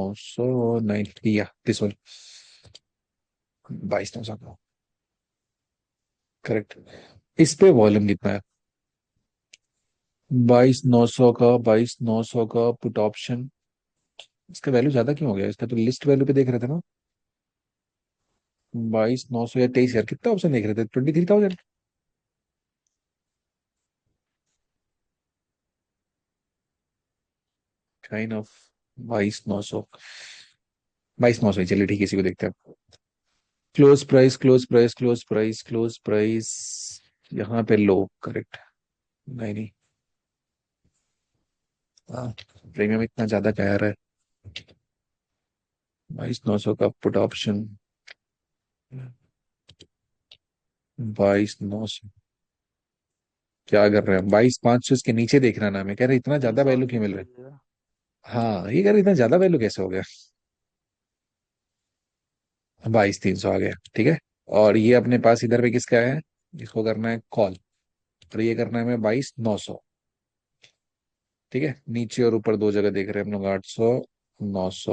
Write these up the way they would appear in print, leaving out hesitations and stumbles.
900 90 या this one 22,900 का correct. इस पे वॉल्यूम कितना है? 22,900 का, 22,900 का पुट ऑप्शन। इसका वैल्यू ज्यादा क्यों हो गया? इसका तो लिस्ट वैल्यू पे देख रहे थे ना। 22,900 या 23,000, कितना ऑप्शन देख रहे थे? 23,000 काइंड ऑफ। 22,900, 22,900 चलिए ठीक है, इसी को देखते हैं। Close price, close price, close price, close price. यहाँ पे लो करेक्ट। नहीं नहीं, प्रीमियम इतना ज्यादा क्या आ रहा है? 22,900 का पुट ऑप्शन। 22,900 क्या कर रहे हैं? 22,500 इसके नीचे देख रहा ना, मैं कह रहा इतना ज्यादा 300 वैल्यू के क्यों मिल नीचे रहा दिखेगा। है? हाँ, ये कह रहा इतना ज्यादा वैल्यू कैसे हो गया? 22,300 आ गया, ठीक है। और ये अपने पास इधर पे किसका है? इसको करना है कॉल, और ये करना है हमें 22,900। ठीक है, नीचे और ऊपर दो जगह देख रहे हैं हम लोग, 800 900।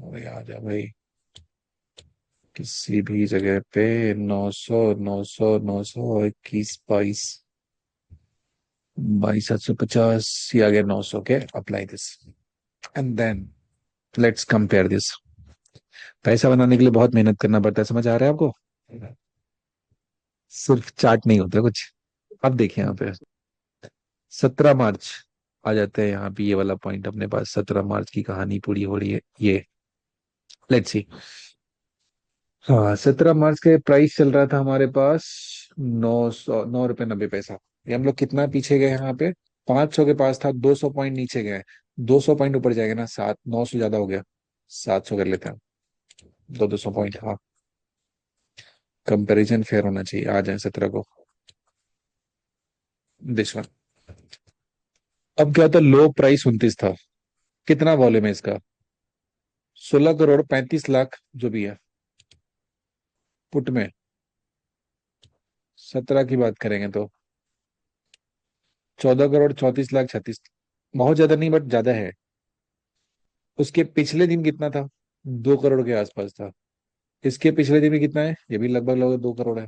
अरे आ जा भाई, किसी भी जगह पे 900 900 900 21 22, 22,750, ये आ गया 900 के। Apply this and then let's compare this. पैसा बनाने के लिए बहुत मेहनत करना पड़ता है, समझ आ रहा है आपको? सिर्फ चार्ट नहीं होता कुछ। अब देखिए यहाँ पे 17 मार्च आ जाते हैं यहाँ पे, ये वाला पॉइंट अपने पास 17 मार्च की कहानी पूरी हो रही है ये। Let's see. हाँ, 17 मार्च के प्राइस चल रहा था हमारे पास 909 रुपये 90 पैसा। ये हम लोग कितना पीछे गए यहाँ पे? 500 के पास था, 200 पॉइंट नीचे गए। 200 पॉइंट ऊपर जाएगा ना, 900 ज्यादा हो गया, 700 कर लेते हैं। 200 पॉइंट, हाँ। कंपैरिजन फेयर होना चाहिए, आ जाए 17 को। This one. अब क्या था? लो प्राइस 29 था। कितना वॉल्यूम है इसका? 16 करोड़ 35 लाख जो भी है पुट में। 17 की बात करेंगे तो 14 करोड़ 34 लाख 36। बहुत ज्यादा नहीं बट ज्यादा है। उसके पिछले दिन कितना था? 2 करोड़ के आसपास था। इसके पिछले दिन में कितना है? ये भी लगभग लगभग 2 करोड़ है।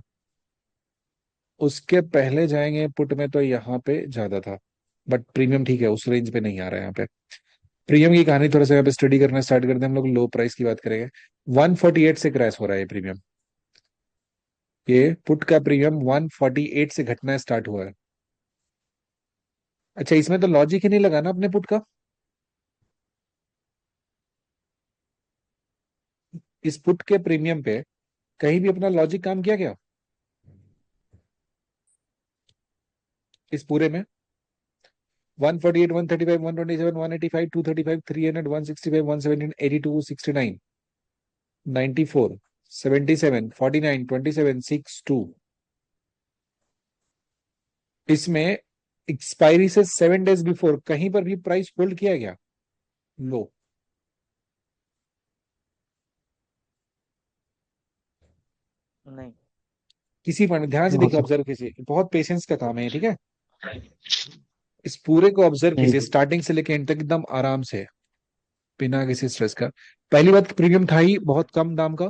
उसके पहले जाएंगे पुट में तो यहाँ पे ज्यादा था, बट प्रीमियम ठीक है, उस रेंज पे नहीं आ रहा है यहाँ पे। प्रीमियम की कहानी थोड़ा सा यहाँ पे स्टडी करना स्टार्ट करते हैं हम लोग। लो प्राइस की बात करेंगे, 148 से क्रैश हो रहा है प्रीमियम। ये पुट का प्रीमियम 148 से घटना स्टार्ट हुआ है। अच्छा, इसमें तो लॉजिक ही नहीं लगा ना अपने पुट का। इस पुट के प्रीमियम पे कहीं भी अपना लॉजिक काम किया क्या इस पूरे में? 148 135 127 185 235 300 165 117 82 69 94 77 49 27 62। इसमें एक्सपायरी से 7 डेज बिफोर कहीं पर भी प्राइस होल्ड किया गया? लो। नहीं। किसी पॉइंट ध्यान से हाँ देखिए, सर। ऑब्जर्व कीजिए, बहुत पेशेंस का काम है, ठीक है। इस पूरे को ऑब्जर्व नहीं कीजिए, स्टार्टिंग से लेकर एंड तक एकदम आराम से, बिना किसी स्ट्रेस का। पहली बात, प्रीमियम था ही बहुत कम दाम का,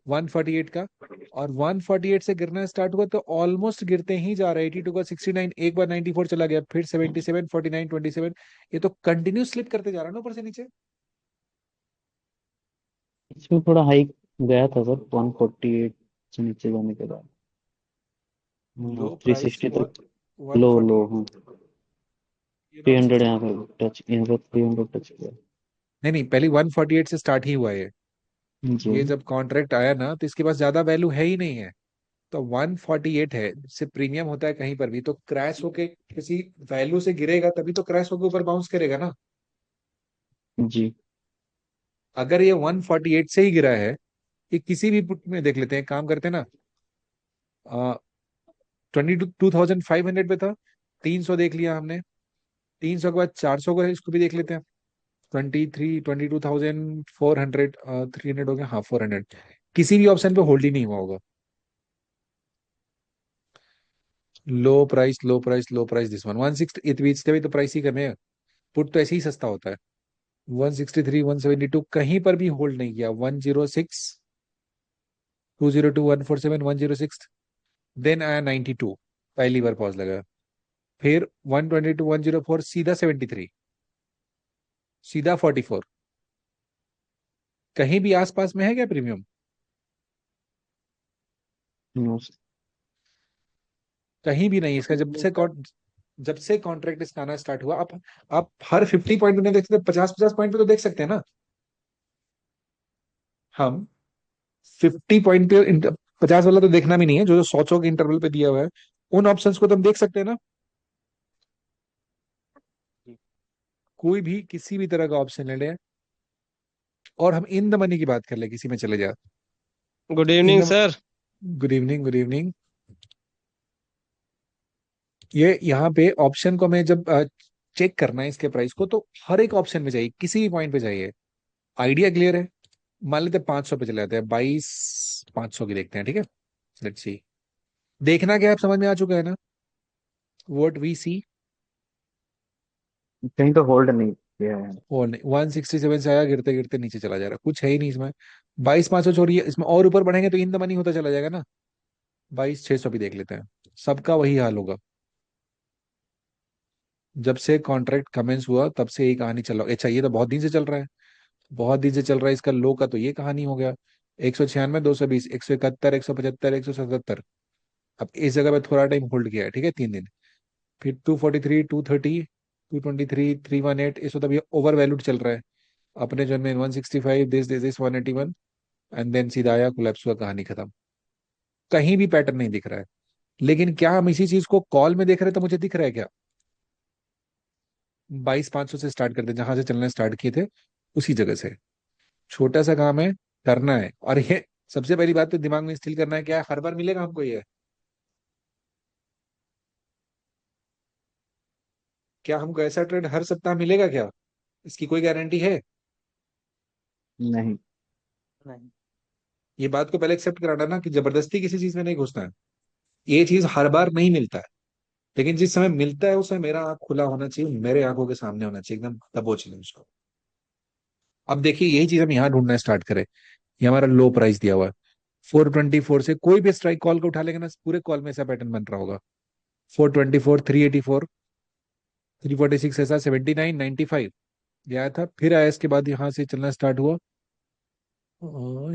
148 का। और 148 से गिरना स्टार्ट हुआ तो ऑलमोस्ट गिरते ही जा रहा है। 82 का 69, एक बार 94 चला गया, फिर 77 49 27। ये तो कंटिन्यू स्लिप करते जा रहा है ना ऊपर से नीचे। इसमें थोड़ा हाइक गया था सर 148 से नीचे जाने के बाद। लो थ्री प्राइस सिक्सटी तक। लो लो 148, हाँ। ये थ्री नॉट हंड्रेड 60। यहाँ पे टच, यहाँ पे 300 टच किया। नहीं नहीं, पहले 148 से स्टार्ट ही हुआ है। जी। ये जब कॉन्ट्रैक्ट आया ना तो इसके पास ज्यादा वैल्यू है ही नहीं है। तो 148 है, जिससे प्रीमियम होता है कहीं पर भी तो क्रैश होके किसी वैल्यू से गिरेगा, तभी तो क्रैश होके ऊपर बाउंस करेगा ना। जी। अगर ये 148 से ही गिरा है, ये किसी भी पुट में देख लेते हैं, काम करते हैं ना। 22,500 पे था, 300 देख लिया हमने। 300 के बाद 400 को है, इसको भी देख लेते हैं। 22,400, 300 हो गया, हाँ 400। किसी भी ऑप्शन पे होल्ड ही नहीं हुआ होगा। लो price, low price, low price, this one 160, इतने भी तो प्राइस ही कम है। पुट तो ऐसे ही सस्ता होता है। 163, 172, कहीं पर भी होल्ड नहीं किया। 106, 202, 147, 106, देन आया 92, पहली बार पॉज लगा। फिर 122, 104, सीधा 73, सीधा 44। कहीं भी आसपास में है क्या प्रीमियम? नो। कहीं भी नहीं। इसका जब से कॉन्ट्रैक्ट इसका आना स्टार्ट हुआ, आप हर 50 पॉइंट पे नहीं देख सकते, 50-50 पॉइंट पे तो देख सकते हैं ना। हम 50 पॉइंट पे 50 वाला तो देखना भी नहीं है, जो जो 100 के इंटरवल पे दिया हुआ है, उन ऑप्शंस को तो हम देख सकते हैं ना। जी। कोई भी किसी भी तरह का ऑप्शन ले ले, और हम इन द मनी की बात कर ले, किसी में चले जा। Good in evening the sir. Good evening, good evening. ये यहाँ पे ऑप्शन को हमें जब चेक करना है इसके प्राइस को, तो हर एक ऑप्शन में जाइए, किसी भी पॉइंट पे जाइए। आइडिया क्लियर है? मान लेते हैं 500 पे चले जाते हैं, 22,500 की देखते हैं, ठीक है। Let's see. देखना क्या है, आप समझ में आ चुका है ना? व्हाट वी सी। कहीं तो होल्ड नहीं किया है। और नहीं, 167 से आया, गिरते गिरते नीचे चला जा रहा है, कुछ है ही नहीं इसमें। 22,500 छोड़िए, इसमें और ऊपर बढ़ेंगे तो इन द मनी होता चला जाएगा ना। 22,600 भी देख लेते हैं। सबका वही हाल होगा। जब से कॉन्ट्रैक्ट कमेंस हुआ तब से यही कहानी चल रहा है। अच्छा, ये तो बहुत दिन से चल रहा है, बहुत दिन से चल रहा है। इसका लो का तो ये कहानी हो गया। 196, 220, 171, 175, 177। अब इस जगह पे थोड़ा टाइम होल्ड किया है, ठीक है, 3 दिन। फिर 243, 230, 223, 318, इस वक्त अभी ओवर वैल्यूड चल रहा है। अपने जो में 165, दिस 181, एंड देन सीधा आया, कोलैप्स हुआ, कहानी खत्म। कहीं भी पैटर्न नहीं दिख रहा है। लेकिन क्या हम इसी चीज को कॉल में देख रहे हैं तो मुझे दिख रहा है क्या? 22,500 से स्टार्ट करते, जहां से चलना स्टार्ट किए थे उसी जगह से। छोटा सा काम है, करना है। और ये सबसे पहली बात तो दिमाग में इंस्टिल करना है, क्या है, हर बार मिलेगा हमको ये? क्या हमको ऐसा ट्रेड हर सप्ताह मिलेगा क्या? इसकी कोई गारंटी है? नहीं। नहीं। ये बात को पहले एक्सेप्ट कराना ना, कि जबरदस्ती किसी चीज में नहीं घुसना है। ये चीज हर बार नहीं मिलता है। लेकिन जिस समय मिलता है, उस समय मेरा आंख खुला होना चाहिए, मेरे आंखों के सामने होना चाहिए, एकदम दबोच लें उसको। अब देखिए, यही चीज हम यहाँ ढूंढना स्टार्ट करें। ये हमारा लो प्राइस दिया हुआ है। 424 से कोई भी स्ट्राइक कॉल को उठा लेगा ना, पूरे कॉल में ऐसा पैटर्न बन रहा होगा। 424, 384, 346, ऐसा 79, 95 ये आया था। फिर आया, इसके बाद यहाँ से चलना स्टार्ट हुआ।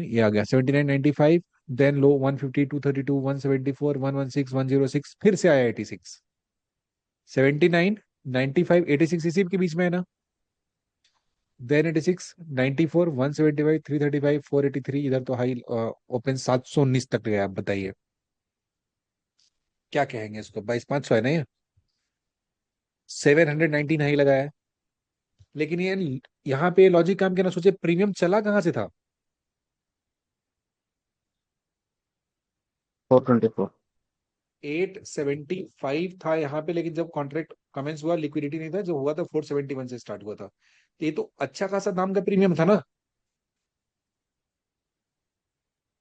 ये आ गया 79, 95, देन लो 150, 232, 174, 116, 106, फिर से आया 86, 79, 95, 86 इसी के बीच में है ना। देन 86, 94, 175, 335, 483, इधर तो हाई ओपन 719 तक गया। आप बताइए क्या कहेंगे इसको? 22,500 है ना ये। 719 हाई लगाया है। लेकिन ये यहाँ पे लॉजिक काम क्या ना, सोचे प्रीमियम चला कहाँ से था? 424। 875 था यहाँ पे, लेकिन जब कॉन्ट्रैक्ट कमेंस हुआ, लिक्विडिटी नहीं था, जो हुआ था 471 से स्टार्ट हुआ था। ये तो अच्छा खासा दाम का प्रीमियम था ना।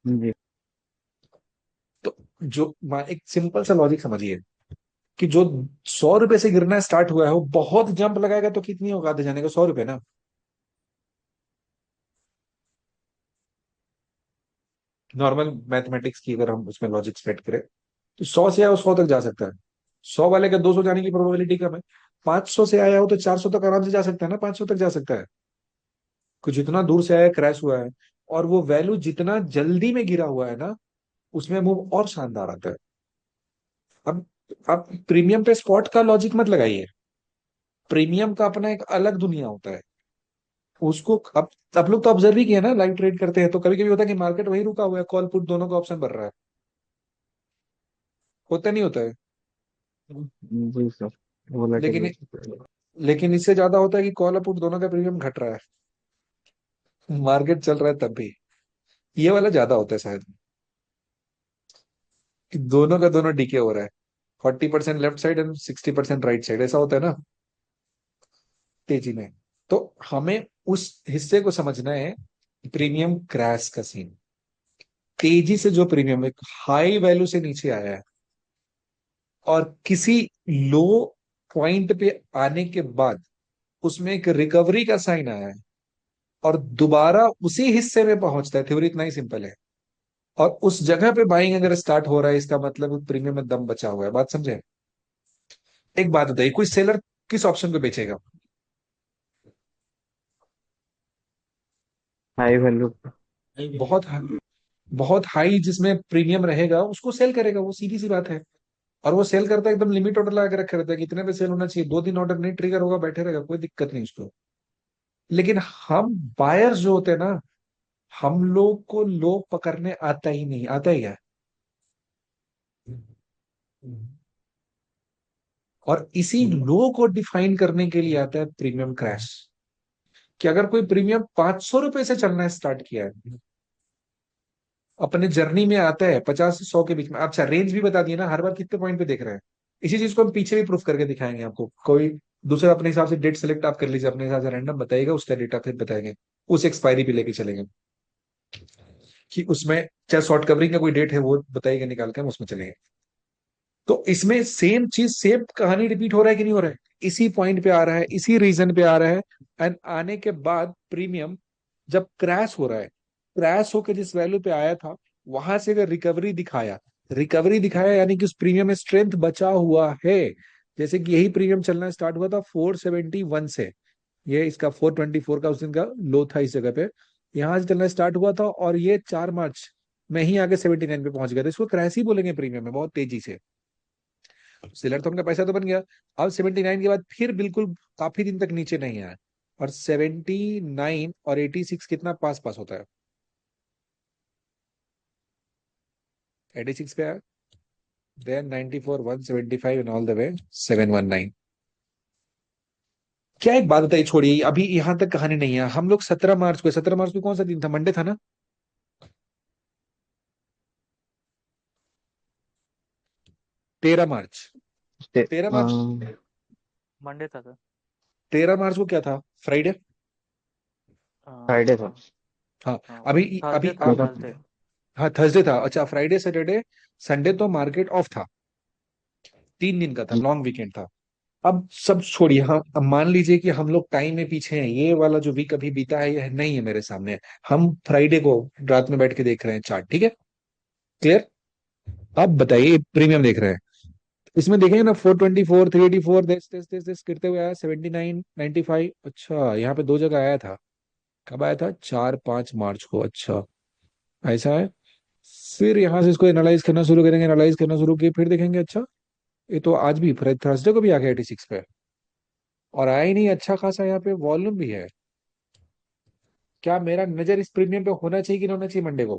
जी। तो जो एक सिंपल सा लॉजिक समझिए, कि जो 100 रुपए से गिरना स्टार्ट हुआ है, वो बहुत जंप लगाएगा तो कितनी होगा आधे जाने का? 100 रुपए ना। नॉर्मल मैथमेटिक्स की अगर हम उसमें लॉजिक सेट करें, तो 100 से आया वो 100 तक जा सकता है। 100 वाले का 200 जाने की प्रोबेबिलिटी कम है। 500 से आया हो तो 400 तक आराम से जा सकता है ना, 500 तक जा सकता है। कुछ जितना दूर से आया, क्रैश हुआ है, और वो वैल्यू जितना जल्दी में गिरा हुआ है ना, उसमें मूव और शानदार आता है। अब आप प्रीमियम पे स्पॉट का लॉजिक मत लगाइए। प्रीमियम का अपना एक अलग दुनिया होता है। उसको अब आप लोग तो ऑब्जर्व ही किया ना, लाइव ट्रेड करते हैं तो कभी कभी होता है कि मार्केट वही रुका हुआ है, कॉल पुट दोनों का ऑप्शन भर रहा है। होता नहीं होता है? जी सर। वोलेटिलिटी। लेकिन लेकिन इससे ज्यादा होता है कि कॉल और पुट दोनों का प्रीमियम घट रहा है, मार्केट चल रहा है तब भी। ये वाला ज्यादा होता है शायद, कि दोनों का दोनों डीके हो रहा है। 40% left side and 60% right side, ऐसा होता है ना तेजी में। तो हमें उस हिस्से को समझना है। प्रीमियम क्रैश का सीन, तेजी से जो प्रीमियम एक हाई वैल्यू से नीचे आया है, और किसी लो पॉइंट पे आने के बाद उसमें एक रिकवरी का साइन आया है, और दोबारा उसी हिस्से में पहुंचता है, थ्योरी इतना ही सिंपल है, और उस जगह पे बाइंग अगर स्टार्ट हो रहा है, इसका मतलब प्रीमियम में दम बचा हुआ है। बात समझे? एक बात बताइए, कोई सेलर किस ऑप्शन पे बेचेगा? High value. बहुत बहुत हाई जिसमें प्रीमियम रहेगा उसको सेल करेगा, वो सीधी सी बात है। और वो सेल करता है एकदम लिमिट ऑर्डर लगा के रखे रहता है कि इतने पे सेल होना चाहिए, 2 दिन ऑर्डर नहीं ट्रिगर होगा, बैठे रहेगा, कोई दिक्कत नहीं उसको। लेकिन हम बायर्स जो होते हैं ना, हम लोग को लो पकड़ने आता ही नहीं, आता ही है। और इसी लो को डिफाइन करने के लिए आता है प्रीमियम क्रैश। कि अगर कोई प्रीमियम 500 रुपए से चलना स्टार्ट किया है, अपने जर्नी में आता है 50 से 100 के बीच में, अच्छा रेंज भी बता दिए ना, हर बार कितने पॉइंट पे देख रहे हैं। इसी चीज को हम पीछे भी प्रूफ करके दिखाएंगे आपको। कोई दूसरा अपने हिसाब से डेट सेलेक्ट आप कर लीजिए, अपने हिसाब से रैंडम बताइएगा, उसका डेटा फिर बताएंगे, उस एक्सपायरी पे लेके चलेंगे कि उसमें चाहे शॉर्ट कवरिंग का कोई डेट है वो बताइएगा, निकाल के हम उसमें चलेंगे। तो इसमें सेम चीज, सेम कहानी रिपीट हो रहा है कि नहीं हो रहा है? इसी पॉइंट पे आ रहा है, इसी रीजन पे आ रहा है। एंड आने के बाद प्रीमियम जब क्रैश हो रहा है, क्रैश होकर जिस वैल्यू पे आया था, वहां से अगर रिकवरी दिखाया, रिकवरी दिखाया यानी कि उस प्रीमियम में स्ट्रेंथ बचा हुआ है। जैसे कि यही प्रीमियम चलना स्टार्ट हुआ था 471 से, ये इसका 424 का उस दिन का लो था इस जगह पे, यहां से चलना स्टार्ट हुआ था, और ये 4 मार्च में ही आगे 79 पे पहुंच गया था। इसको क्रैश ही बोलेंगे प्रीमियम में, बहुत तेजी से। सेलर तो उनका पैसा तो बन गया। अब 79 के बाद फिर बिल्कुल काफी दिन तक नीचे नहीं आया, और 79 और 86 कितना पास पास होता है? 86 पे आया, then 94, 175 and all the way 719। क्या एक बात बताइए, छोड़िए अभी यहां तक कहानी नहीं है, हम लोग 17 मार्च को, 17 मार्च को कौन सा दिन था? मंडे था ना? 13 मार्च, 13 मार्च, मंडे था सर। 13 मार्च को क्या था? फ्राइडे। फ्राइडे था। हाँ। हाँ, अभी थर्सडे अभी था, आप, थर्सडे। हाँ थर्सडे था, अच्छा फ्राइडे सैटरडे संडे तो मार्केट ऑफ था, 3 दिन का था, लॉन्ग वीकेंड था। अब सब छोड़िए, हम अब मान लीजिए कि हम लोग टाइम में पीछे हैं, ये वाला जो वीक अभी बीता है ये नहीं है मेरे सामने, हम फ्राइडे को रात में बैठ के देख रहे हैं चार्ट, ठीक है? क्लियर? अब बताइए, प्रीमियम देख रहे हैं, इसमें देखेंगे ना 424, 384, दिस करते हुए आया 79, 95। अच्छा यहाँ पे 2 जगह आया था, कब आया था? 4-5 मार्च को, अच्छा ऐसा है। फिर यहाँ से इसको एनालाइज करना शुरू करेंगे, एनालाइज करना शुरू किए, फिर देखेंगे अच्छा ये तो आज भी थर्सडे को भी आ गया 86 पे, और आया ही नहीं, अच्छा खासा यहाँ पे वॉल्यूम भी है। क्या मेरा नजर इस प्रीमियम पे होना चाहिए कि नहीं होना चाहिए मंडे को?